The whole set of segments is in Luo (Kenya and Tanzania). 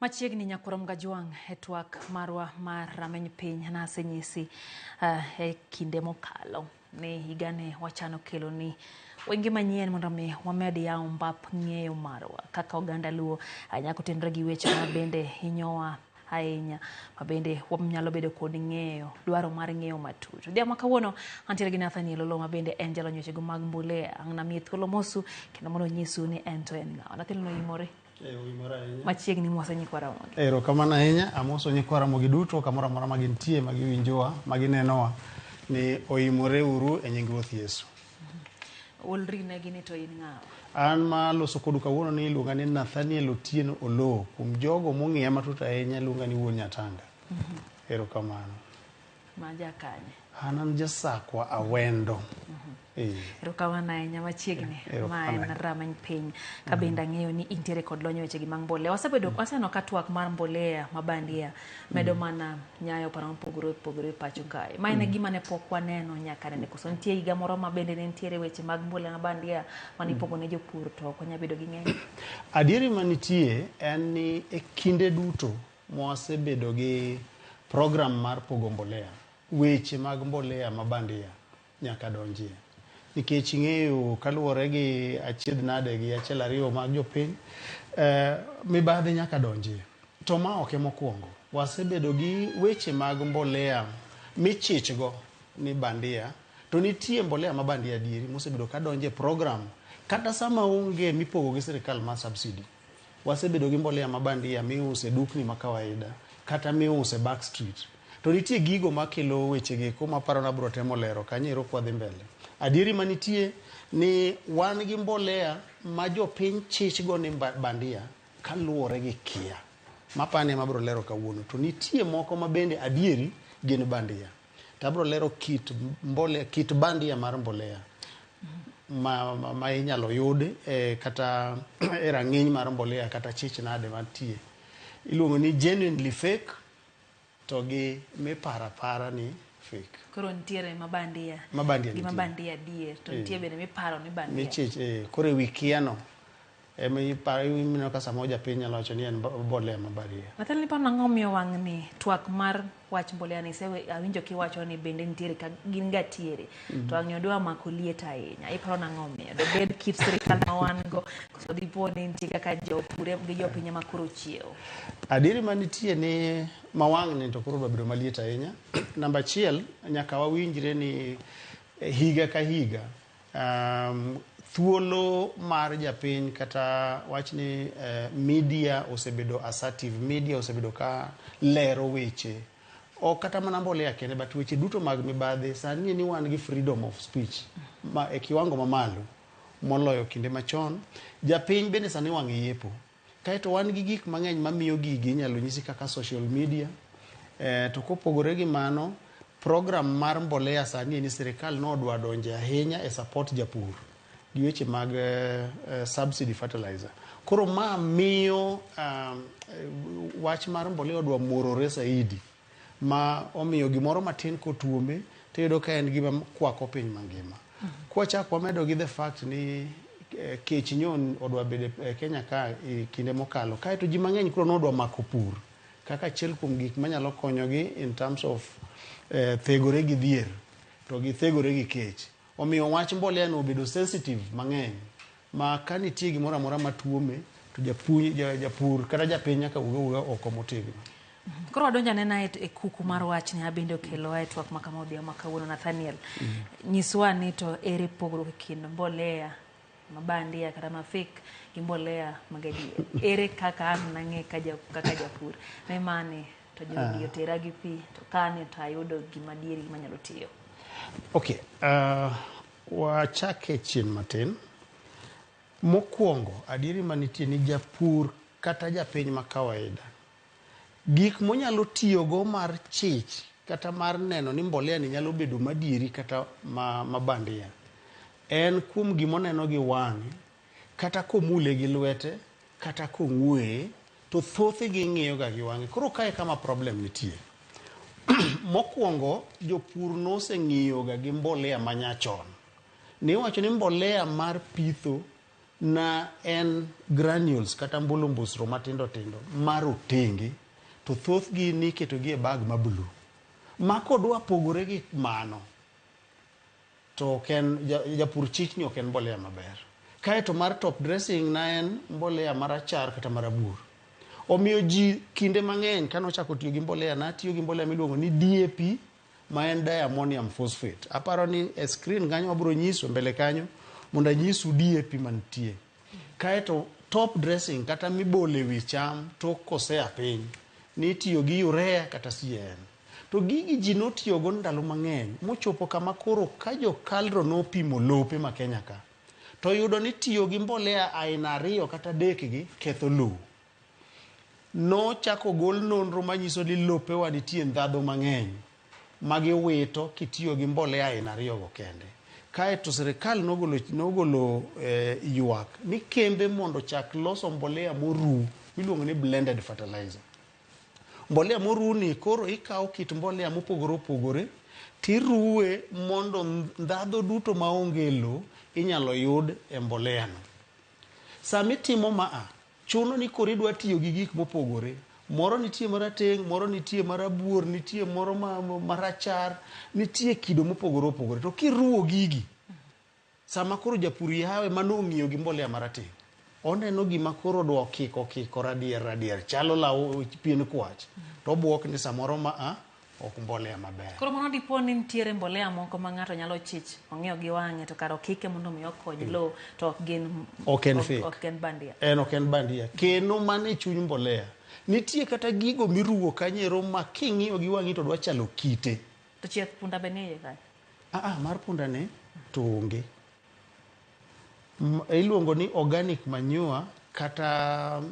Machiegni nyakurom gajuang e twak marwa mar rameny piny nasenyisi e kinde mokalo ni higani wachano kelo ni wenge manyien mondo mi wamed yawo mbap ng'eyo marwa kaka oganda Luo nyako tenre gi weche ma bende hinyowa ahinya, ma bende wanyalo bedo kod ng'eyo, dwaro mar ng'eyo matut. Dia ma kawuono antiere gi Nathaniel Oloo ma bende en jalony weche go mag mbolea. Ang' namiye thuolo mosu kendo mondo nyisu ni en to en ng'awa. Nathaniel no imore. Machiegni mosa nyikwa Ramogi. Ero kamano ahinya, amoso nyikwa Ramogi duto kamoro amora ma gintie, ma giwinjowa, ma ginenowa ni oimore uru e nying Ruoth Yesu. Ulri ne gini to in ng'awa. An ma loso kodu kawuono ni iluonga ni Nathaniel Otieno Oloo. Kuom jogo mong'iya matut ahinya iluonga ni wuon Nyatanga. Ero kamano. Ma jakanye. An jasakwa Awendo. Ero kamano ahinya machiegni ma en rameny piny ka bende ang'eyo ni intiere kod lony weche gi mag mbolea. Waseno ka twak mar mbolea mabandia medo mana nyayo paro mopogore pacho kae. Ma en gima ne pok waneno nyaka ne koso nitie higa moro ma bende ne nitiere weche mag mbolea mabandia manipogo ne jopur to ok onya bedo gi ng'eyo. Adieri manitie en ni e kinde duto mwasebedo gi program mar pogo mbolea, weche mag mbolea mabandia nyaka donjie. Nikech ing'eyo kaluwore gi achiedh nade gi achiel ariyo mag jopiny, mibadhi nyaka donjie. To ma ok mokwongo. Wasebedo gi weche mag mbolea michichgo ni bandia, to nitie mbolea mabandia adieri mosebedo ka donje program kata sama onge mipogo gi sirikal ma subsidy. Wasebedo gi mbolea mabandia miuse dukni ma kawaida kata miuse backstreet. To nitie gigo makelo weche gi kuma paro na bro temo lero kanyero kwa dhi mbele. Adieri manitie ni wan gi mbolea ma jopiny chichgo ni bandia kaluwore gi kia. Mapane ma bro lero kawuono. To nitie moko ma bende adieri gin bandia. Ta bro lero kit mbolea, kit bandia mar mbolea ma inyalo yudi kata e rang'iny mar mbolea kata chich nade mantie. Iluongo ni genuinely fake to gi mipara ni fake. Koro nitiere mabandia. Mabandia nitie. Mabandia adier. To nitie bende miparo ni bandia. Michich, koro e wikiano imino ka samoja piny nyalo wacho ni en mbolea mabandia. Nathaniel, niparo nang'o miyo wang' ni twak mar wach mbolea ni awinjo kiwacho ni bende nitiere ka gin gatiere. To ang' odwa mako liet ahinya. Iparo nang'o miyo? Dobed kit sirikal ma wan go koso dipo ni nitie kaka jopur gi jopiny ma koro chiewo. Adieri manitie ni mawang' ni to koro bedo maliet ahinya. Namba achiel nyaka wawinjre ni higa ka higa thuolo mar japiny kata wachni media osebedo assertive, media osebedo ka lero weche o kata mana mbolea kende, but weche duto mag mibadhi sani ni wan gi freedom of speech ma e kiwango mamalo moloyo kinde machon. Japiny bende sani wang' yepo. Kaeto wan gi gik mang'eny mamiyo gigi inyalo nyisi kaka social media. To kopogore gi mano, program mar mbolea sani ni sirikal no dwa donje ahinya e support japur gi weche mag subsidy fertilizer. Koro ma miyo wach mar mbolea odwa morore saidi, ma omiyo gimoro matin kotuome to yudo ka en gima kwako piny mangima. Kwachak wamedo gi the fact ni kech nyon odwa bedo e Kenya ka kinde mokalo, kaeto ji mang'eny koro nodwa mako pur kaka achiel kuom gik manyalo konyogi in terms of thegore gi dhier to gi thegore gi kech. Omiyo wach mbolea no obedo sensitive mang'eny, ma ka nitie gimoro amora matuome to japur kata japiny nyaka uga oko motegno. Koro wadonjo anena e kuku mar wach ni abende okelo e twak ma kama odhiambo kawuono. Nathaniel, nyiswa ni to ere pogruok e kind mbolea mabandia kata mafake gi mbolea magadier. Ere kaka an nang'e kaka japur ne mane to jogi otera gi pi to kane to ayudo gima dieri gima nyalo tiyo. Okay, wachake chien matin. Mokwongo adieri manitie ni japur kata japiny ma kawaida, gik monyalo tiyogo mar chich kata mar neno ni mbolea ni nyalo bedo madieri kata mabandia en kuom gimoneno gi wang'e kata komule gi lwete kata kong'weye, to thoth gi ng'iyo ga gi wang'e. Koro kae kama problem nitie. Mokwongo jopur noseng'iyo ga gi mbolea manyachon. Ne wacho ni mbolea mar pitho na en granules kata mbulumbusro matindo tindo marotenge, to thothgi niketogi e bag ma blue. Ma kodwa pogore gi mano, to ok en japur chichni ok en mbolea maber. Kaeto mar top dressing na en mbolea marachar kata marabuor. Omiyo ji kinde mang'eny kanochako tiyo gi mbolea, na tiyo gi mbolea miluongo ni DAP, ma en diammonium phosphate. Aparo ni e screen kanyo wabiro nyiso mbele kanyo mondo anyisu DAP mantie. Kaeto top dressing kata mibole wi cham tok kosea piny, ni tiyo gi urea kata CAN. To gigi ji notiyogo ndalo mang'eny mochopo kama koro ka jo kalro nopimo lope ma Kenya ka, to yudo ni tiyo gi mbolea aina 2 kata 3 gi ketho lowo. Nochako gol nonro manyiso ni lopewa nitie ndhadho mang'eny magiwito kitiyo gi mbolea aina 2 go kende. Kaeto sirikal nogolo ywak ni kembe mondo chak loso mbolea moru miluongo ni blended fertilizer. Mbolea moru ni koro ikawo kit mbolea mopogore opogore tiruwe mondo ndhadho duto maonge lo inyalo yud e mbolea no. Sami timo maa, chuno ni koro idwa tiyo gi gik mopogore. Moro nitie marateng', moro nitie marabuor, nitie moro marachar, nitie kido mopogore opogore. To kiruwo gigi, sama koro japur yawe manong'iyo gi mbolea marateng', oneno gima koro dwa kiko radier, chalo law pien kwach, to obwok ni samoro ok mbolea maber. Koro mondo dipo ni nitiere mbolea moko ma ng'ato nyalo chich, ong'iyo gi wang'e to karo kike mondo mi okony lo, to ok en bandia. Ok en bandia. Keno mane chuny mbolea. Nitie kata gigo miruwo kanyero ma king'iyo gi wang'i to dwa chalo kite. To chieth punda benie kae? Mar punda ne to onge. Iluongo ni organic manure kata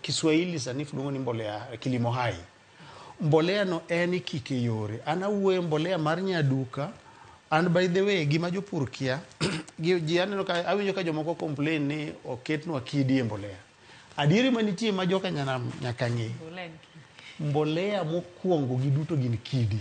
Kiswahili sanifu luongo ni mbolea kilimo hai. Mbolea no en kike Yore. An awuoyo mbolea mar nyaduka. And by the way, gima jopur kia, ji aneno ka awinjo ka jomoko complain ni oketnwa kidi e mbolea. Adieri manitie ma joka nyaka ng'e. Mbolea mokwongo gi duto gin kidi.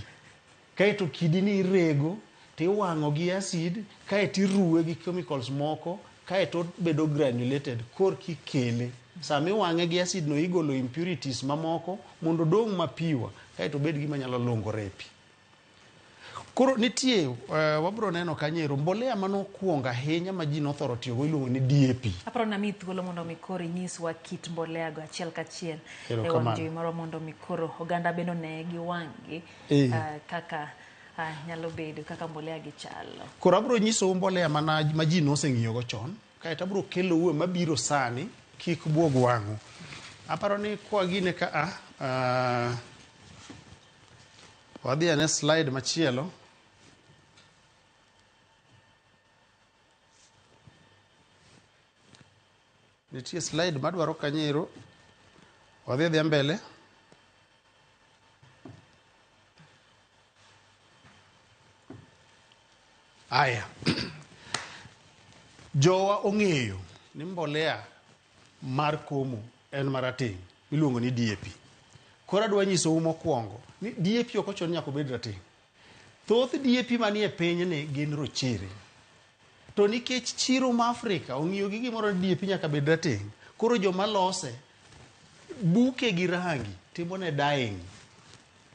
Kaeto kidi ni irego, tiwang'o gi acid, kaeto iruwe gi chemicals moko, kaeto bedo granulated, korki kele. Sami wang'e gi acid no igolo impurities mamoko mondo dong' mapiwa, kaeto bed gima nyalo longore e pi. Koro nitie, wabro neno kanyero, mbolea manokwongo ahinya ma ji nothoro tiyogo iluongo ni DAP. Aparo na mi thuolo mondo mi koro inyiswa kit mbolea go achiel kachiel e wang' jowi moro mondo mi koro oganda bendo ne gi wang'gi kaka nyalo bedo kaka mbolea gi chalo. Koro abro nyisou mbolea ma ji noseng'iyogo chon, kaeto abro kelou mabiro sani, kik buog wang'u. Aparo ni kwa gine ka wadhi ane slide machielo. Nitie slide madwaro kanyero. Wadhi mbele. Aya. Jowa ong'eyo ni mbolea mar komo en marateng' miluongo ni DAP. Koro adwa nyisou mokwongo ni DAP ok ochuno nyaka obed rateng'. Thoth DAP manie piny ni gin rochere. To nikech chiro ma Afrika ong'iyo gi gimoro ni DAP nyaka bed rateng', koro joma lose buke gi rangi timone dyeing.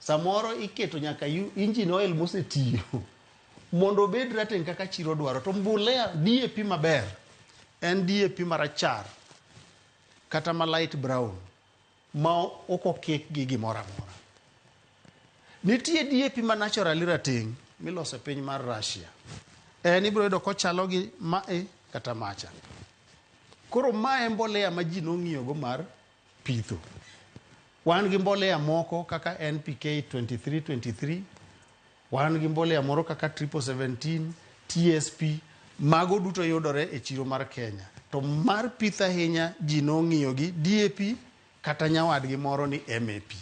Samoro iketo nyaka engine oil mosetiyo mondo obed rateng' kaka chiro dwaro. To mbolea DAP maber en DAP marachar kata ma light brown ma ok okik gi gimoro amora. Nitie DAP ma naturally rateng' milose piny mar Russia. Ibro yudo kochalo gi mae kata macha. Koro mae mbolea ma ji nong'iyogo mar pitho. Wan gi mbolea moko kaka NPK 2323, wan gi mbolea moro kaka 1717, TSP, mago duto yudore e chiro mar Kenya. To mar pitho ahinya ji nong'iyogi DAP kata nyawadgi moro ni MAP.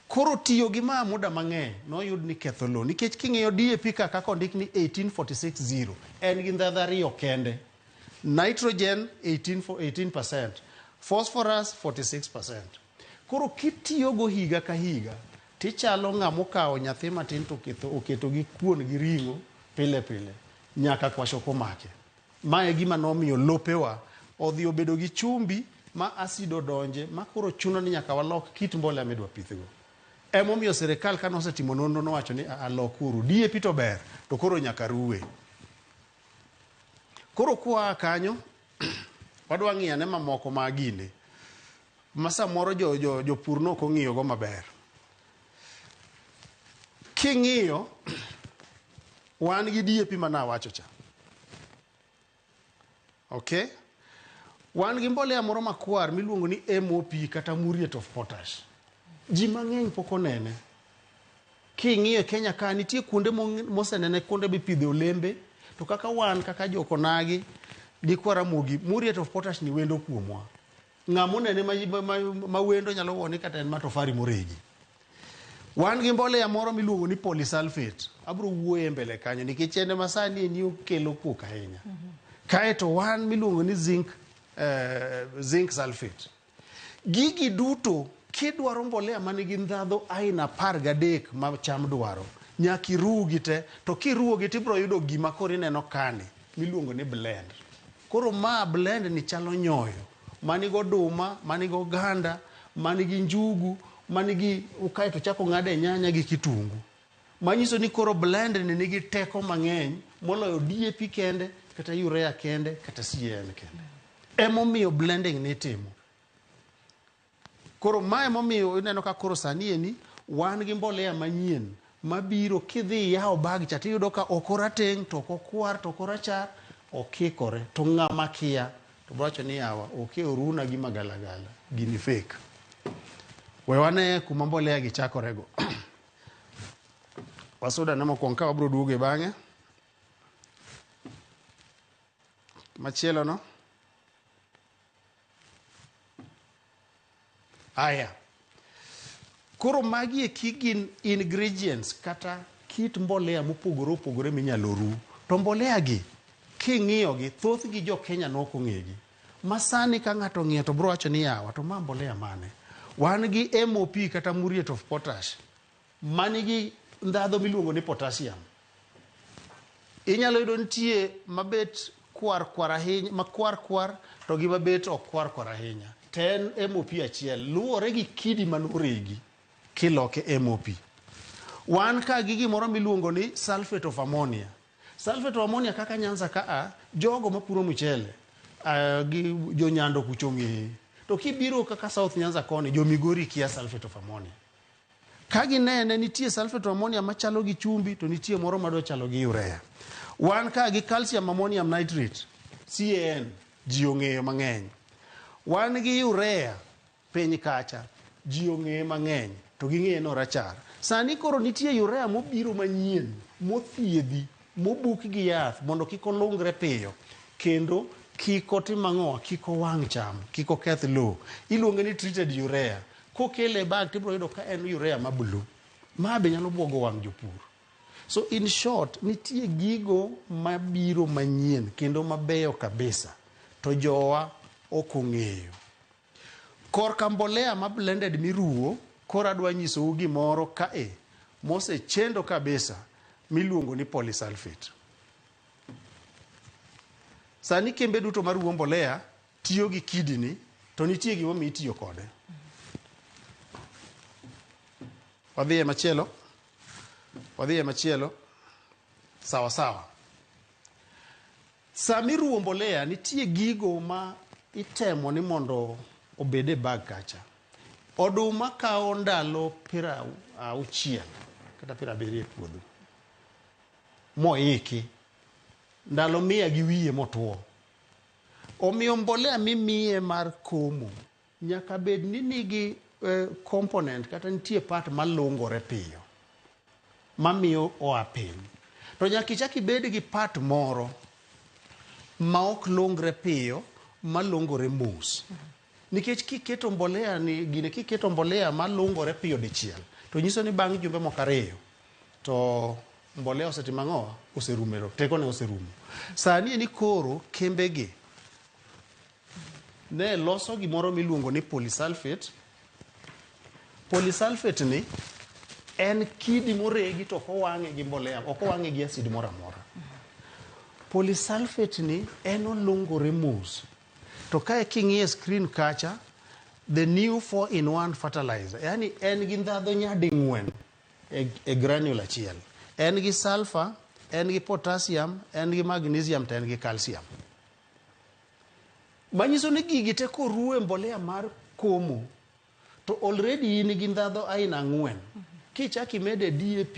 Koro tiyo gi muda mang'eny noyud ni ketho lo. Nikech king'iyo DAP kaka kondik ni 18610, en gi ndhadho 2 kende. Nitrogen 18%, phosphorus 46%. Koro kitiyogo higa ka higa, tichalo ng'amo kawo nyathi matin to oketo gi kuon gi ring'o pile pile, nyaka kwasho komake. Mae gima nomiyo lopewa odhi obedo gi chumbi ma asido donje ma koro chuno ni nyaka walok kit mbolea midwa pithgo. Emomiyo sirikal kane osetimo nonro nowacho ni alokuru DAP to ber to koro nyaka ruwe. Koro kwa kanyo wadwa ng'iyo ane mamoko ma gine ma samoro jopur no ok ong'iyo go maber. King'iyo wan gi DAP mana wacho cha. Okay? Wan gi mbolea moro makwar miluongo ni MOP kata muriate of potash. Ji mang'eny pok onene. King'iyo Kenya ka nitie kuonde mosenene kuonde bipidhe olembe to kaka wan kaka jokonagi gi kwa Ramogi muriate of potash ni wendo kuomwa. Ng'amo nene ma wendo nyalo woni kata en matofari moregi. Wan gi mbolea moro miluongo ni polysulfate. Abro wuoye mbele kanyo nikech ene masani ni okelo kok ahinya. Kaeto wan miluongo ni zinc sulfate. Gigi duto kidwaro mbolea manigi ndhadho aina 13 ma cham dwaro nyaka irugi te, to kiruogi tibro yudo gima koro ineno kani miluongo ni blend. Koro ma blend ni chalo nyoyo manigo oduma, manigo oganda, manigi njugu, manigi ukaeto chako ng'ade nyanya gi kitungu. Manyiso ni koro blend ni nigi teko mang'eny moloyo DAP kende kata urea kende kata CAN kende. Emomiyo blending ni timo. Koro ma emomiyo ineno ka koro sani eni wan gi mbolea manyien mabiro kidhi yawo bag cha tiyudo ka ok orateng' to ok okwar to ok orachar okikore to ng'ama kia to browacho ni yawa oke oruna gi magalagala gini fake. We wane kuma mbolea gi chakorego. Wasuda na mokwongo ka wabro duoge bang'e. Machielo no. Aya. Koro magi e gin ingredients kata kit mbolea mopogore opogore minyalo ru. To mbolea gi king'iyo gi thoth gi jo Kenya no ok ong'egi. Masani ka ng'ato ng'iyo to bro wacho ni yawa to ma mbolea mane. Wan gi MOP kata muriate of potash. Manigi ndhadho miluongo ni potassium. Inyalo yudo nitie mabet kwar ahinya, makwar to gi mabet ok kwar ahinya. Ten MOP achiel luwore gi kidi manoregi kiloke MOP. Wan ka gi gimoro miluongo ni sulfate of ammonia. Sulfate of ammonia kaka Nyanza ka jogo mapuro mchele gi jo Nyando kuchong'e. To kibiro kaka South Nyanza koni jo Migori kia sulfate of ammonia. Kagi nene nitie sulfate of ammonia machalo gi chumbi to nitie moro madwa chalo gi urea. Wan ka gi calcium ammonium nitrate CAN ji ong'eyo mang'eny. Wan gi urea piny kacha ji ong'eyo mang'eny to ging'eyo no rachar. Sani koro nitie urea mobiro manyien mothiedhi mobuk gi yath mondo kik olungre piyo kendo kik otim mang'owa kik owang' cham kik oketh lowo. Iluonge ni treated urea. Kokele bag tibro yudo ka en urea ma blue. Ma be nyalo buogo wang' jopur. So in short nitie gigo mabiro manyien kendo mabeyo kabisa to jowa ok ong'eyo. Korka mbolea ma blended miruwo koro adwa nyisou gimoro kae mosechendo kabisa miluongo ni polysulfate. Sani kembe duto maruwo mbolea tiyo gi kidini to nitie gimomiyo itiyo kode. Wadhiye machielo. Sawa. Sami ruwo mbolea nitie gigo ma itemo ni mondo obede bag kacha. Oduma kao ndalo 60 kata 70 e puodho. Moiki. Ndalo 100 gi wiye motuo. Omiyo mbolea mimiye mar komo nyaka bed ni nigi component kata nitie part malungore piyo mamiyo oa piny. To nyaka ichaki bed gi part moro ma ok lungre piyo malungore mos. Nikech kiketo mbolea ni gine kiketo mbolea malungore piyo dichiel to nyiso ni bang' jumbe moko 2 to mbolea osetimo ang'owa oserumero teko ne oserumo. Sani ni koro kembegi ne loso gimoro miluongo ni polysulfate. Polysulfate ni en kidi moregi to ok owang'e gi mbolea, ok owang'e gi acid moro amora. Polysulfate ni en olungore mos. To kae king'iye screen kacha, the new 4-in-1 fertilizer, yani en gi ndhadho nyadi 4 e granule achiel. En gi sulfur, en gi potassium, en gi magnesium, to en gi calcium. Manyiso ni gigi te koruw e mbolea mar komo, to already in gi ndhadho aina 4. Kichaki mede DAP,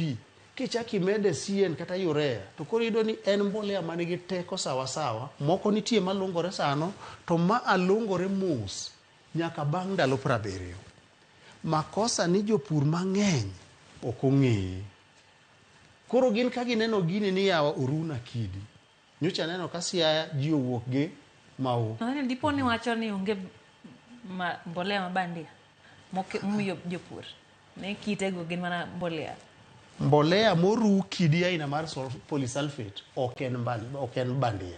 kichaki mede CN kata Yore, to koro yudo ni en mbolea manigi teko sawa. Moko nitie malungore sano, to ma alungore mos nyaka bang' ndalo 70. Makosa ni jopur mang'eny ok ong'eye. Koro gin ka gineno gini ni yawa oruna kidi. Nyocha neno ka Siaya ji owuok gi mau. Dipo ni wacho ni onge mbolea mabandia momiyo jopur. Ne kitego gin mana mbolea. Mbolea moruw kidi aina mar polysulfate ok en bandia.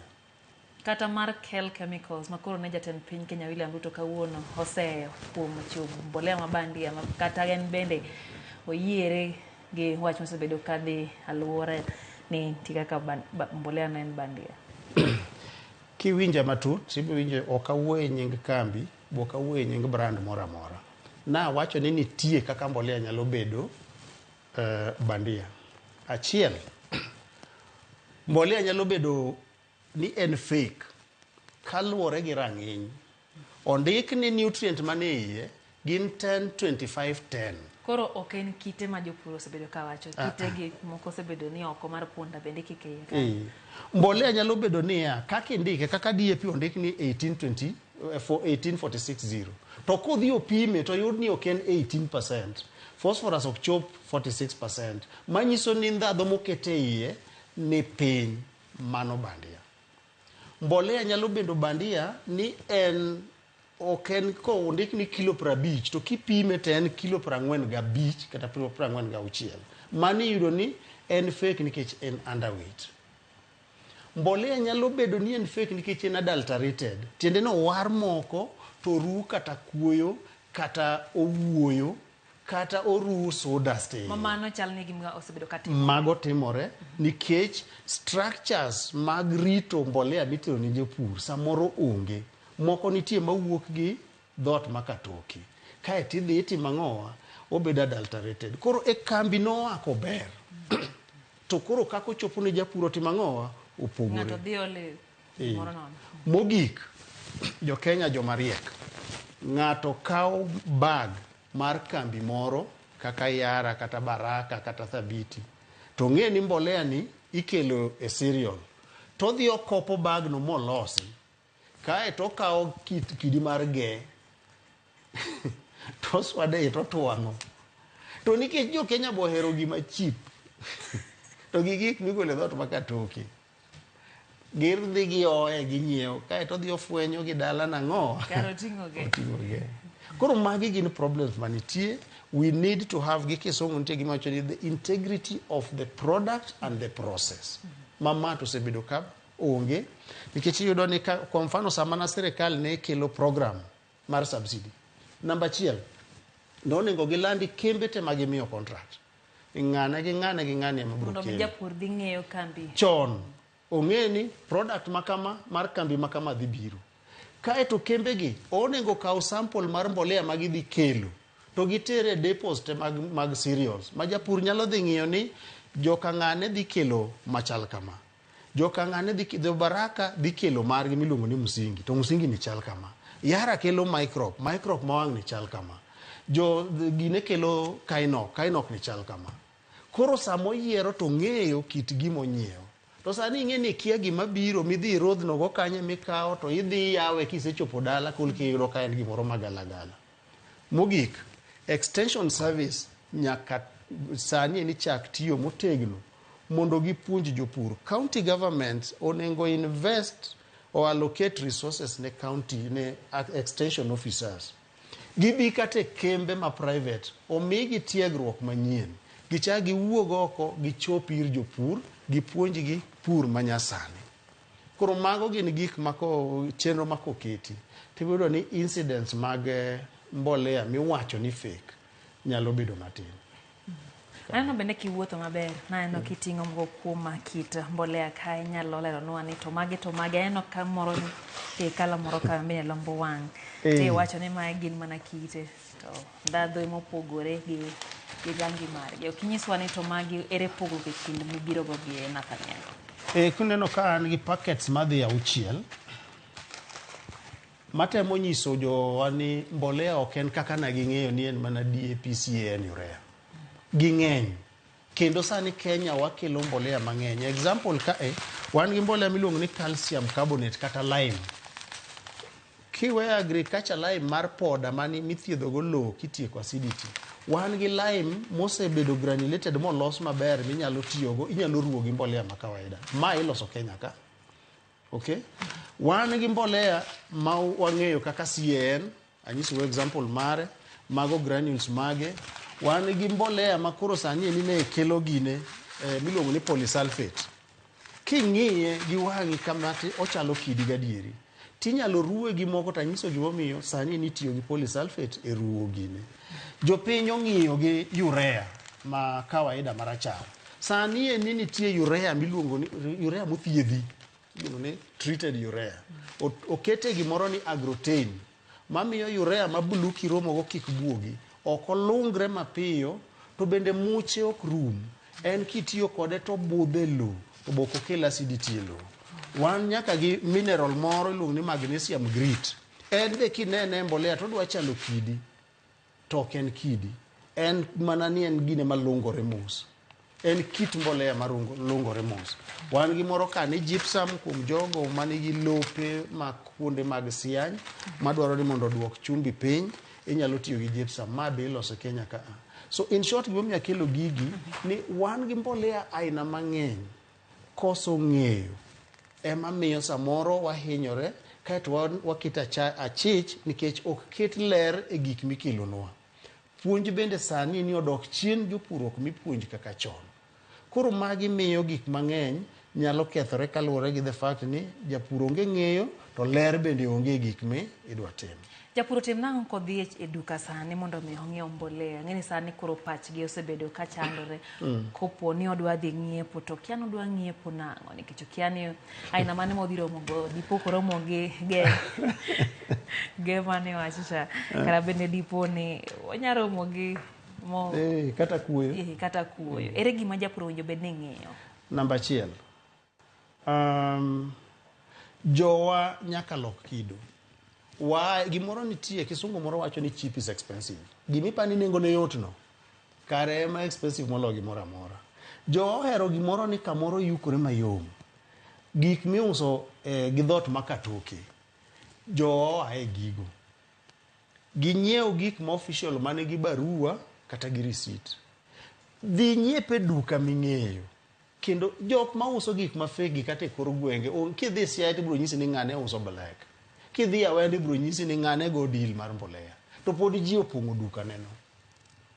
Kata mar chemicals makoro ne jatend piny Kenya William Ruto kawuono oseyo kuom chiwo mbolea mabandia, kata en bende oyiere gi wach mosebedo kadhi aluora ni kaka mbolea na en bandia. Kiwinja matut, ibo winjo ok awuoye nying kambi, ok awuoye nying brand moro amora. Na wacho ni nitie kaka mbolea nyalo bedo bandia. Achiel, mbolea nyalo bedo ni en fake kaluwore gi rang'iny. Ondik ni nutrient mane iye gin 10-25-10. Koro ok en kite ma jopur osebedo ka wacho. Kite gi moko osebedo ni oko mar punda bende kike. Mbolea nyalo bedo ni kaka indike, kaka DAP ondik ni 18-46-0. To kodhi opime to yud ni ok en 18%. Phosphorus ok chop 46%. Manyiso ni ndhadho mokete iye ni piny, mano bandia. Mbolea nyalo bedo bandia ni en ok en ko ondik ni kilo 50, to kipime to en kilo 45 kata 46. Mani yudo ni en fake nikech en underweight. Mbolea nyalo bedo ni en fake nikech en adulterated. Tiende no war moko to ru kata kuoyo kata owuoyo kata oru sawdust. Mano chal ni gima osebedo katimore. Mago timore nikech structures mag rito mbolea mitero ni jopur samoro onge. Moko nitie mawuok gi dhot makatoki. Kae tidhi itimo ang'owa, obedo adulterated. Koro e kambi noako ber. To koro kako chopo ne japur otimo ang'owa, opogore. Ng'ato dhi ole moro nono. Mogik, jo Kenya jomariek. Ng'ato kawo bag mar kambi moro kaka Yara kata Baraka kata Thabiti, to ng'e ni mbolea ni ikelo e cereal, to dhi okopo bag no molosi, kae to kawo kidi mar ge to swade to tuang'o. To nikech jo Kenya bohero gima cheap to gigik migole dhot makatoki, girdhi gi oe gi nyiewo, kae to dhi ofwenyo gi dala nang'owa Karo ting'o ge. Koro magi gin problems manitie. We need to have the integrity of the product and the process. Mama to sebedo ka onge nikech yudo ni kwa mfano samana serikali ne kelo program mar subsidy. Namba 1, nonego gilandi kembe te magimiyo contract. Ng'ane mabro kelo. Japur dhi ng'eyo kambi. Chon ong'e ni product makama mar kambi makama dhi biro. Kae to kembe gi onego kaw sample mar mbolea magidhi kelo to gitere deposit mag cereals ma japur nyalo dhi ng'iyo ni joka ng'ane dhi kelo machal kama, joka ng'ane dhi Baraka dhi kelo margi miluongo ni msingi, to msingi ni chal kama, Yara kelo microp mawang' ni chal kama, jo gine kelo kainok ni chal kama. Koro samo yiero to ng'eyo kit gimo nyiewo. To sani ing'e ni kia gima biro midhi rodhno go kanye mikawo to idhi yawe kisechopo dala kulki yudo ka en gimoro magalagala. Mogik, extension service nyaka sani ni chak tiyo motegno mondo gipuonj jopur. County government onengo invest or allocate resources ne county ne extension officers. Gibi kate kembe ma private omigi tiegruok manyien. Gicha giwuog oko gichop ir jopur, gipuonj gi pur manyasani. Koro mago gin gik mako chenro mako keti. Tiyudo ni incidents mag mbolea miwacho ni fake nyalo bedo matin. Aneno bende kiwuotho maber, naneno kiting'o mgo kuom kit mbolea kae, nyalo leronwa ni to mage aneno ka moro ni kala moro ka be lombo wang'. Tiwacho ni mae gin mana kite to ndhadhu mopogore gi rangi margi. Ok inyiswa ni to magi ere pogruok e kind mibiro go gi Nathaniel? Kuneno ka an gi packets madhi 6 matemo nyiso jowa ni mbolea ok en kaka na ging'eyo ni en mana DAP, CAN, Yore. Ging'eny. Kendo sani Kenya wakelo mbolea mang'eny. Example ka wan gi mbolea miluongo ni calcium carbonate kata lime. Kiwe agriculture lime mar poda mani mithiedho go lowo kitieko acidity. Wan gi lime mosebedo granulated molos maber minyalo tiyogo, inyalo ruwo gi mbolea ma kawaida. Ma iloso Kenya ka. Okay? Wan gi mbolea ma wang'eyo kaka CAN, anyisou example mare, mago granules mage. Wan gi mbolea ma koro sani enine kelo gine miluongo ni polysulfate. King'iye gi wang'i kamati ochalo kidi gadieri. Tinyalo ruwe gi moko tanyiso gimomiyo sani nitiyo gi polysulfate e ruwo gine. Jopiny ong'iyo gi urea ma kawaida marachar. Sani eni nitie urea miluongo ni urea mothiedhi, miluongo ni treated urea. Okete gimoro ni agrotain, mamiyo urea ma blue kiromo go kik buogi. Ok olungre mapiyo, to bende muche ok rum. En kitiyo kode to budhe lowo, to boko kel acidity e lowo. Wan nyaka gi mineral moro iluongo ni magnesium grit. En be kinene mbolea to dwa chalo kidi, to ok en kidi. En mana ni en gine malungore mos. En kit mbolea malungore mos. Wan gi moro ka ni gypsum kuom jogo manigi lope ma kuonde mag siany, madwaro ni mondo duok chumbi piny, inyalo tiyo gi gypsum. Ma be iloso Kenya ka. So in short, gimomiyo kelo gigi ni wan gi mbolea aina mang'eny. Koso ng'eyo ema miyo samoro wahinyore kaeto wakita achich nikech ok ket ler e gik mikelonwa. Puonj bende sani ni odok chien, jopur ok mipuonj kaka chon. Koro magi miyo gik mang'eny nyalo kethore kaluwore gi the fact ni japur onge ng'eyo to ler bende onge gik mi idwa tim. Japur tim nang'o kodhi e duka sani mondo mi ong'iew mbolea? Ng'eni sani koro pachgi osebedo ka chandore. Kopo ni odwa dhi ng'iepo to kia ni odwa ng'iepo nang'o nikech kia ni aina mane modhi romo go, dipo koromo gi ge mane wachicha. Kara bende dipo ni onya romo gi kata kuoyo. Kata kuoyo. Ere gima japur owinjo bed ni ng'eyo? Namba 1. Jowa nyaka lok kido. Gimoro nitie, kisungu moro wacho ni cheap is expensive. Gimipani nengo ne yot no, kare ema expensive molo gimoro amora. Jo ohero gimoro ni kamoro yukore mayom. Gik miuso gi dhot makatoke. Jo ae gigo. Ginyiew gik ma official mane gi barua kata gi receipt. Dhi nyiepe duka ming'eyo. Kendo jok ma uso gik ma fake kata e kor gwenge, kidhi Siaya to biro nyisi ni ng'ane uso black. Kidhi Awendo biro nyisi ni ng'ane go deal mar mbolea. To pod ji opong'o duka neno.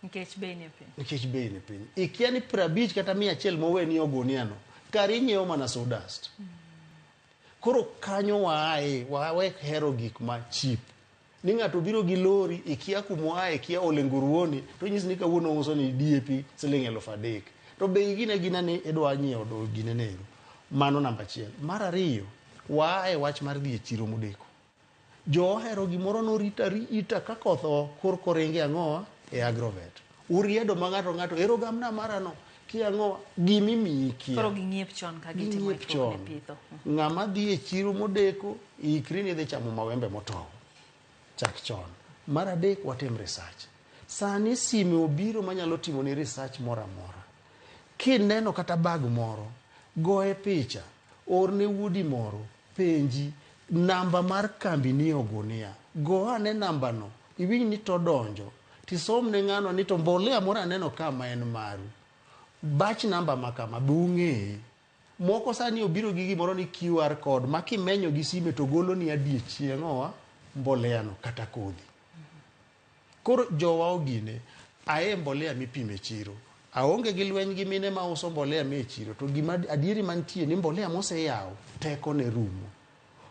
Nikech bei ni piny. Nikech bei ni piny. Ikia ni 50 kata 100 moweni ogoniano, kari nyiewo mana sawdust. Koro kanyo wawe hero gik ma cheap. Ni ng'ato biro gi lori, ikia kumwae, ikia olenguruoni, to nyisi ni kawuono uso ni DAP siling 3,000. To bei gina ni idwa nyiewo do gine nero. Mano namba 1. Mar 2, wae wach mar dhi e chiro modeko. Jo hero gimoro no ita ka koth kor koringe ang'oa e agrovet. Uriedo ma ng'ato ero gamna marano ki ang'oa gimimiyi kia. Koro ging'iep chon ka gitimo e pitho. Ng'ama dhi e chiro modeko ikri ni dhi chamo mawembe motow. Chak chon. Mar 3, watim research. Sani sime obiro manyalo timo ni research moro amora. Kineno kata bag moro, goe picha, orne wuodi moro, penji namba mar kambi ni ogunia. Go ane namba no, iwinj ni to donjo. Tisom ne ng'ano ni to mbolea moro aneno kama en maru. Batch namba makama bung'e. Moko sani obiro gi gimoro ni QR code ma kimenyo gi sime to golo ni adiechieng'oa mbolea no kata kodhi. Koro jowa ogine, ae mbolea mipime chiro. Aonge gi lweny gi mine ma uso mbolea me chiro. To gima adieri mantie ni mbolea mose yawo teko ne rumo.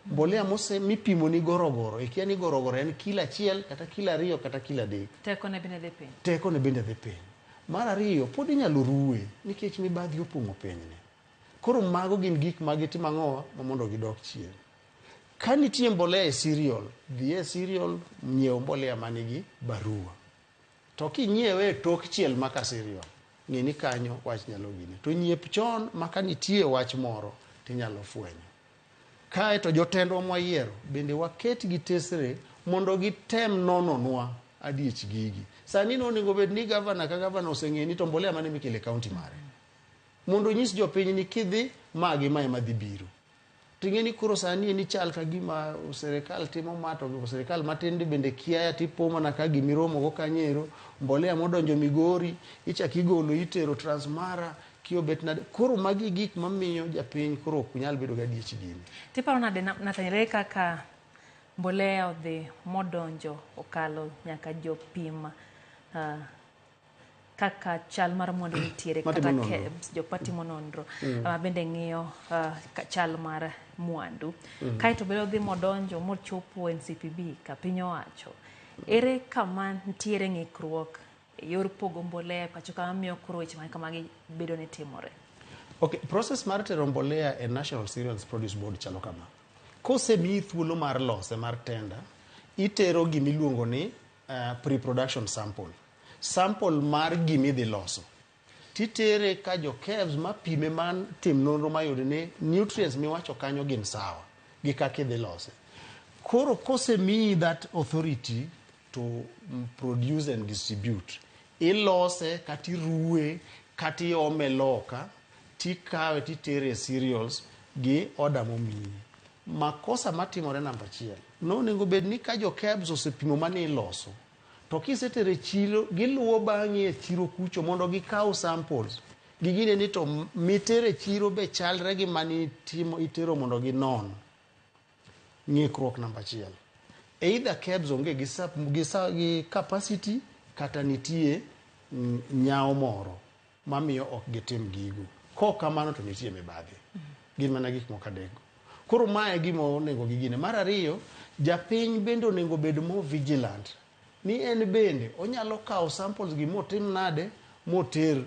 Mbolea mose mipimo ni gorogoro. Ikia ni gorogoro en kilo 1 kata kilo 2 kata kilo 3. Teko ne bende dhi piny. Teko ne bende dhi piny. Mar ariyo, pod inyalo ruwe nikech mibadhi opong'o pinyni. Koro mago gin gik magitimo ang'owa ma mondo gidok chien. Ka nitie mbolea e cereal, dhi e cereal nyiew mbolea manigi barua. To kinyiewe e tok chiel maka cereal, ng'e ni kanyo wach nyalo gine. To nyiep chon maka nitie wach moro tinyalo fwenyo. Kae to jotendwa mwayiero bende waket gi tesre mondo gitem nononwa adiech gigi. Sani onego bed ni gavana ka gavana oseng'e ni to mbolea mane mikele kaunti mare. Mondo nyis jopiny ni kidhi magi ma ema dhi biro. Ting'e ni koro sani ni chal ka gima serikal timo mato, serikal matinde bende kiaya tipo mana ka gimiromo go kanyero, mbolea modonjo Migori, ichak igolo itero Transmara, kiobet nade. Koro magi gik mamiyo japiny koro ok nyal bedo ga diech gini. Tiparo nade Nathaniel kaka mbolea odhi modonjo okalo nyaka jopim kaka chal mar mwandu nitiere kata KEBS jopatimo nonro bende ng'iyo chal mar mwandu kae to bedo dhi modonjo mochopo NCPB ka piny owacho. Ere kama nitiere ng'ikruok e yor pogo mbolea pacho kama miyo koro weche kamagi bedo ni timore? Okay, process mar tero mbolea e National Cereals Produce Board chalo kama. Kosemiyi thuolo mar lose mar tender, itero gimiluongo ni pre-production sample. Sample mar gimidhi loso. Titere ka jo KEBS mapime man tim nonro mayudo ni nutrients miwacho kanyo gin sawa gi kaka idhi lose. Koro kosemiyi that authority to produce and distribute, ilose kata iruwe kata iome loka, tikawe titere cereals gi order momiyi. Makosa matimore namba 1, nonego bed ni ka jo KEBS osepimo mane iloso, to kisetere chiro, giluwo bang'i e chiro kucho mondo gikaw samples. Gigine ni to mitere chiro be chalre gi mani itero mondo ginon. Ng'ikruok namba 1. Either KEBS onge gi capacity kata nitie nyao moro mamiyo ok gitim gigo. Ko kamano to nitie mibadhi. Gin mana gik moko adekgo. Koro mae gima onego gigine. Mar ariyo, japiny bende onego bed mo vigilant. Ni en bende onyalo kawo samples gi motim nade moter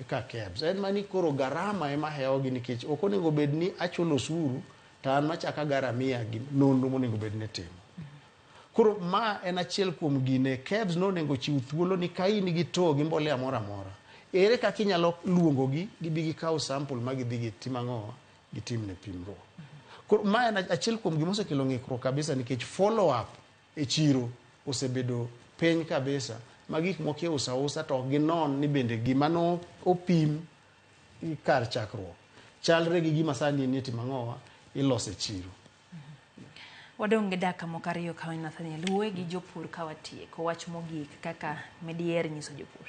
ka KEBS. En mani koro garama ema hewogi nikech ok onego bed ni achulo osuru to an machaka garamia gi nonro monego bed ni timo. Koro ma en achiel kuom gine KEBS nonego chiw thuolo ni ka in gi to gi mbolea moro amora, ere kaka inyalo luongo gi gibi gikaw sample ma gidhi gitim ang'owa gitimne pimruok. Koro ma en achiel kuom gima osekelo ng'ikruok kabisa nikech follow up e chiro osebedo piny kabisa ma gik moko iuso usa to ginon ni bende gima no opim kar chakruok chalre gi gima sani ni timo ang'owa ilose chiro. Wadong' gi dakika moko ariyo ka Nathaniel, wuoye gi jopur ka watieko, wach mogik kaka medier nyiso jopur.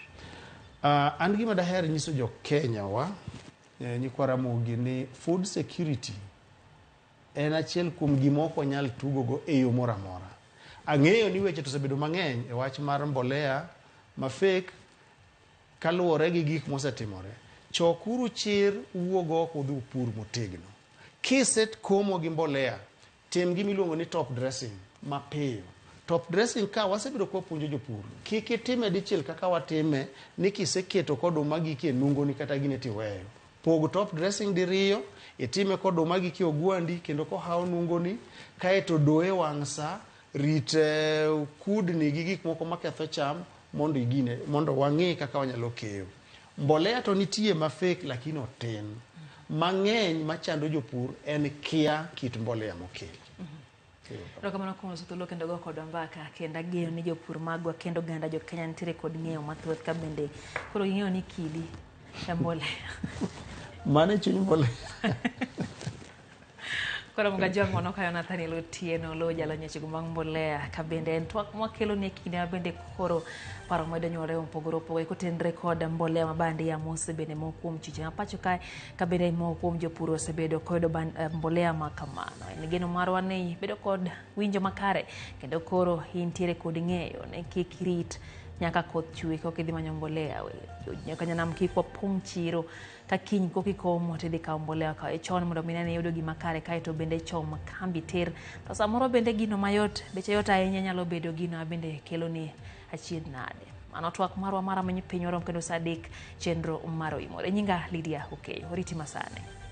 An gima daher nyiso jo Kenya wa nyikwa Ramogi ni food security en achiel kuom gimoko nyal tugogo e yo moro amora. Ang'eyo ni weche to osebedo mang'eny e wach mar mbolea ma fake kaluwore gi gik mosetimore. Chokuru chir uogo kodhi pur motegno. Kiset komo gi mbolea, tim gimiluongo ni top dressing mapiyo. Top dressing ka wasebedo kwa puonjo jopur. Kik itime dichiel kaka watime ni kiseketo koduma gike nungo ni kata gine tiweyo. Pog top dressing diriyo, itime koduma gike ogwandi kendo kohaw nungo ni, kaeto doe wang' sa, rit kudni gi gik moko maketho cham mondo wang'i kaka wanyalo keyo. Mbolea to nitie ma fake lakini otin. Mang'eny machando jopur en kia kit mbolea mokel. Rokamano kuom loso thuolo kendo go kod mbaka kendo ageno ni jopur magwa kendo ganda jo Kenya nitiere kod ng'eyo mathoth ka bende koro ng'eyo ni kidi ya mbolea. Mane chuny mbolea. Kora mga jang'o no kayo Nathaniel Otieno lo jalo nyechego mag mbolea ka bende en twak mwakelo ni kinde ma bende koro paro mwedo nyore mpogoro pogo kotenre kod mbolea mabandi ya mose bende mokuom chiche mapacho kae ka bende mokuom jopur osebedo kodo mbolea makamano. En geno marwa ni bedo kod winjo makare kendo koro intiere kod ng'eyo ne kik rit nyaka koth chwe kok idhi manyo mbolea nyaka nyanam kik wapong' chiro ka kiny koki komo tidhi kawo mbolea ka e chon mondo minene yudo gima kare kae to bende chom kambi tir to samoro bende gino mayot beche yot ahinya nyalo bedo gino bende kelo ni achiedh nade. Mano twak marwa mara menyo piny warom kendo sa 3 chenro maro imore. Nyinga Lydia Okeyo, oriti masane.